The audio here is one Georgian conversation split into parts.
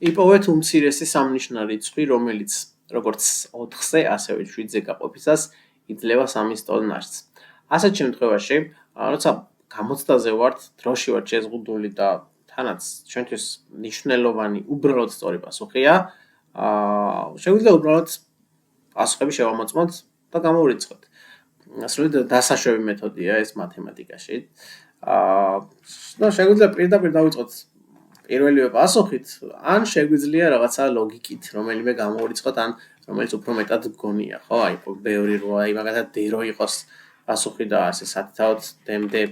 იპოვეთ უმცირესი სამნიშნა რიცხვი, რომელიც როგორც 4-ზე, ასევე 7-ზე გაყოფისას იძლევა 3-ის ტოლ ნაშთს. ასეთ შემთხვევაში, როცა გამოცდაზე ვართ, დროში ვართ შეზღუდული და თანაც ჩვენთვის მნიშვნელოვანი უბრალოდ სწორი პასუხია, შეგვიძლია უბრალოდ პასუხები შევამოწმოთ და გამოვირიცხოთ. სრულად დასაშვები მეთოდია ეს მათემატიკაში. და შეგვიძლია პირდაპირ დავიწყოთ პირველივე პასუხით, ან შეგვიძლია რაღაცა ლოგიკით, რომელიმე გამოვირიცხოთ, ან რომელიც უფრო მეტად გონია, ხო? აი, ბევრი რო, აი, მაგალითად დერო იყოს პასუხი და ასე სათითაოდ დემდე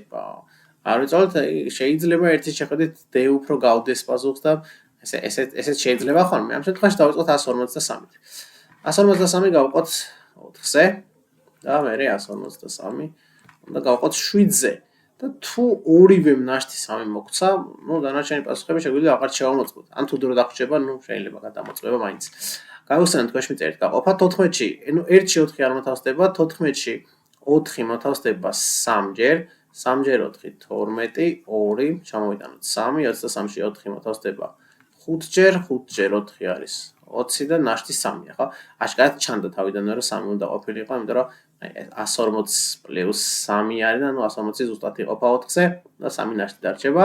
არ ვიცით, შეიძლება ერთის შეხედვით დე უფრო გავდეს პასუხს და ესეც შეიძლება ხოლმე. ამ შემთხვევაში დავიწყოთ 153-ით. 153 გავყოთ 4-ზე და მერე 153 უნდა გავყოთ 7-ზე. და თუ ორივე ნაშთი 3 მოგცა, დანარჩენი პასუხები შეგვიძლია აღარ შევამოწმოთ. ან თუ დრო დაგვჭირდება, შეიძლება გადამოწმება მაინც. გავიხსენოთ თქვენში წერით გაყოფა 14-ში, 1-ში 4 არ მოთავსდება, 14-ში 4 მოთავსდება 3-ჯერ, 3-ჯერ 4 12, 2, ჩამოვიტანოთ 3, 23-ში 4 მოთავსდება 5-ჯერ, 5-ჯერ 4 არის 20 და ნაშთი 3-ია, ხო? აშკარად ჩანდა თავიდანვე რომ 3 უნდა ყოფილიყო, იმიტომ რომ 140 პლუს 3 არის და 140 ზუსტად იყოფა 4-ზე და 3 ნაშთი დარჩება.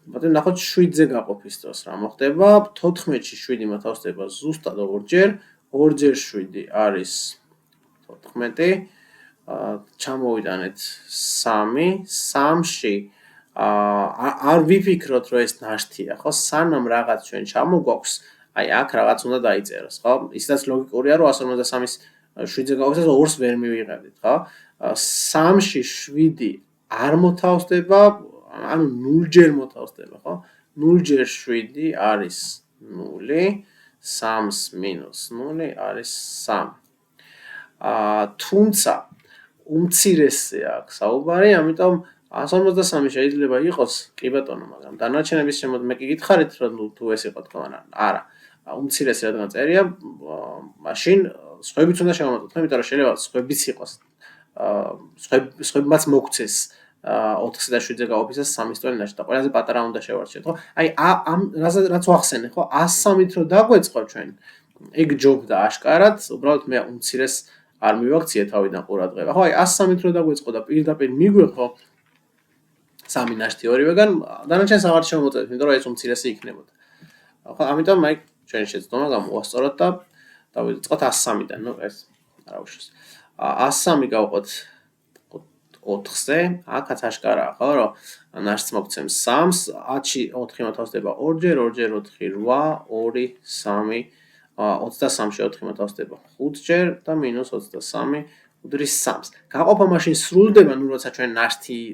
მოდი ნახოთ 7-ზე გაყოფის დროს რა მოხდება. 14-ში 7 მოთავსდება ზუსტად 2-ჯერ, 2-ჯერ 7 არის 14. ჩამოვიტანეთ 3, 3-ში არ ვიფიქროთ რომ ეს ნაშთია, ხო? სანამ რაღაც ჩვენ ჩამოგვაქვს, აი აქ რაღაც უნდა დაიწეროს, ხო? ისედაც ლოგიკურია რომ 153-ის 7-ზე გაყოფისას 2-ს ვერ მივიღებდით, ხო? 3-ში 7 არ მოთავსდება, ანუ 0-ჯერ მოთავსდება, ხო? 0-ჯერ 7 არის 0, 3-ს მინუს 0 არის 3. თუმცა უმცირესზე აქვს საუბარი, ამიტომ 153 შეიძლება იყოს, კი ბატონო, მაგრამ დანარჩენების შემოდ მე კი გითხარით, რომ თუ ეს იყო თქო, არა. უმცირესი რადგან წერია, მაშინ სხვებიც უნდა შევამოწმოთ, იმიტომ რომ შეიძლება სხვებიც იყოს. სხვებმაც მოგცეს 4-ზე და 7-ზე გაყოფისას 3-ის ტოლი ნაშთი და ყველაზე პატარა უნდა შევარჩიოთ, ხო? აი ამ რაც ვახსენე, ხო? 103-ით რო დაგვეწყო ჩვენ, ეგ ჯობდა აშკარად, უბრალოდ მე უმცირეს არ მივაქციე თავიდან ყურადღება. ხო, აი 103-ით რო დაგვეწყო და პირდაპირ მიგვეყო 3 ნაშთი ორივეგან, დანარჩენს აღარ შევამოწმებთ, იმიტომ რომ ეს უმცირესი იქნებოდა. ხო, ამიტომ აი ჩვენ შეცდომა გამოვასწოროთ და დავიწყოთ 103-დან, ეს არა უშავს. 103 გავყოთ 4-ზე, აქაც აშკარაა, ხო, რომ ნაშთს მოგცემს 3-ს, 10-ში 4 მოთავსდება 2-ჯერ, 2-ჯერ 4 8, 2, 3, 23-ში 4 მოთავსდება 5-ჯერ და მინუს 23 უდრის 3-ს. გაყოფა მაშინ სრულდება, როცა ჩვენ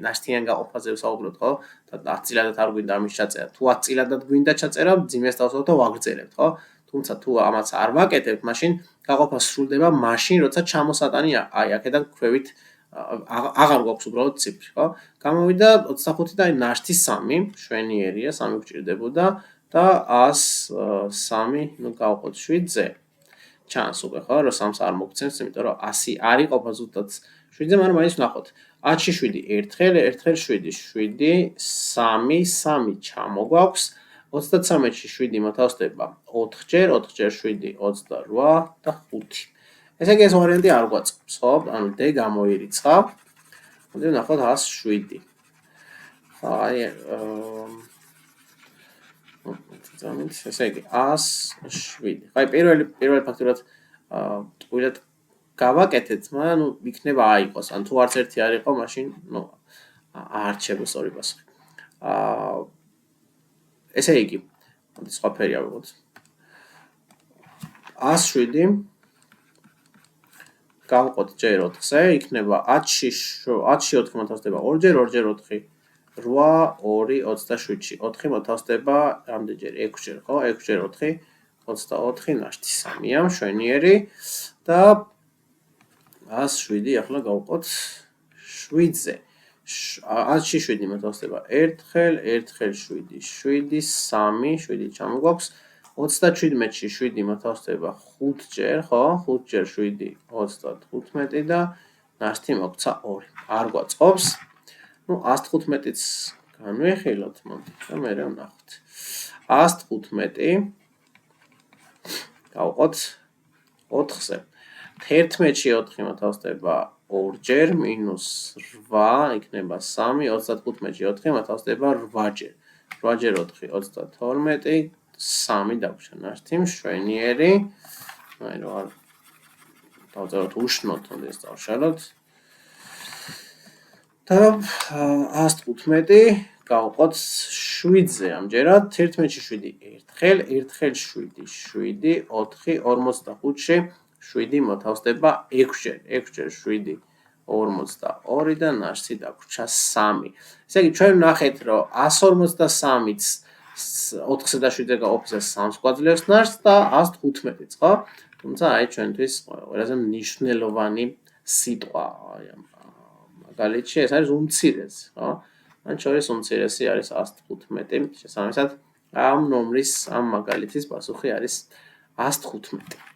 ნაშთიან გაყოფაზე ვსაუბრობთ, ხო? და 10 წილადად არ გვინდა ამის ჩაწერა. თუ 10 წილადად გვინდა ჩაწერა, ძიმეს დავსვათ და ვაგრძელებთ, ხო? თუმცა თუ ამაც არ ვაკეთებთ, მაშინ გაყოფა სრულდება მაშინ, როცა ჩამოსატანი აი აქედან ქვევით აღარ გვაქვს უბრალოდ ციფრი, ხო? გამოვიდა 25 და აი ნაშთი 3, შვენიერია, 3 გვჭირდებოდა და 103, გავყოთ 7-ზე. ჩანს უკვე, ხო, რომ 3-ს არ მოგცემს, იმიტომ რომ 100 არ იყოფა ზუსტად 7-ზე, მაგრამ მაინც ვნახოთ. 10-ში 7 ერთხელ 7, 7, 3, 3 ჩამოგვაქვს. 33-ში 7 მოთავსდება 4-ჯერ, 4-ჯერ 7 28 და 5. ესე იგი ეს ვარიანტი არ გვაწყობს, ხო? ანუ D გამოირიცხა. მოდი ვნახოთ 107. აი ესე იგი 107. აი პირველი ფაქტურად ტყუილად გავაკეთეთ, მაგრამ იქნება აიყოს, ან თუ არც ერთი არ იყო, მაშინ აარჩევს ორი პასუხი. ესე იგი, სხვა ფერი ავიღოთ. 107 გავყოთ ჯერ 4-ზე, იქნება 10-ში 4 მოთავსდება 2-ჯერ, 2-ჯერ 4 8, 2, 27-ში 4 მოთავსდება რამდენჯერ 6-ჯერ, ხო? 6-ჯერ 4 24 ნაშთი 3-ია, მშვენიერი და 107 ახლა გავყოთ 7-ზე. 10-ში 7 მოთავსდება ერთხელ 7, 7, 3, 7 ჩამოგვაქვს. 37-ში 7 მოთავსდება 5-ჯერ, ხო? 5-ჯერ 7 35 და ნაშთი მოგცა 2. არ გვაწყობს. 115-იც განვიხილოთ, მოდი და მე ვნახოთ. 115 გავყოთ 4-ზე. 11-ში 4 მოთავსდება 2-ჯერ -8 იქნება 3, 35-ში 4 მოთავსდება 8-ჯერ. 8-ჯერ 4 32, 3 დაგვჭირდა ნაშთი მშვენიერი. აი რა დავწეროთ უშნოთ, თუნდაც დავშალოთ. და 115 გავყოთ 7-ზე ამჯერად 11-ში 7 ერთხელ 7 7 4 45-ში 7 მოთავსდება 6-ჯერ 6-ჯერ 7 42 და ნაშთი დაგვრჩა 3. ესე იგი ჩვენ ვნახეთ რომ 153-იც 4-ზე და 7-ზე გაყოფისას 3-ს გვაძლევს ნაშთს და 115-იც, ხო? თუმცა აი ჩვენთვის ყველაზე მნიშვნელოვანი სიტყვა აი ამ მაგალითში ეს არის უმცირესი, ხო? ან შორის უმცირესი არის 115. შესაბამისად ამ ნომრის ამ მაგალითის პასუხი არის 115.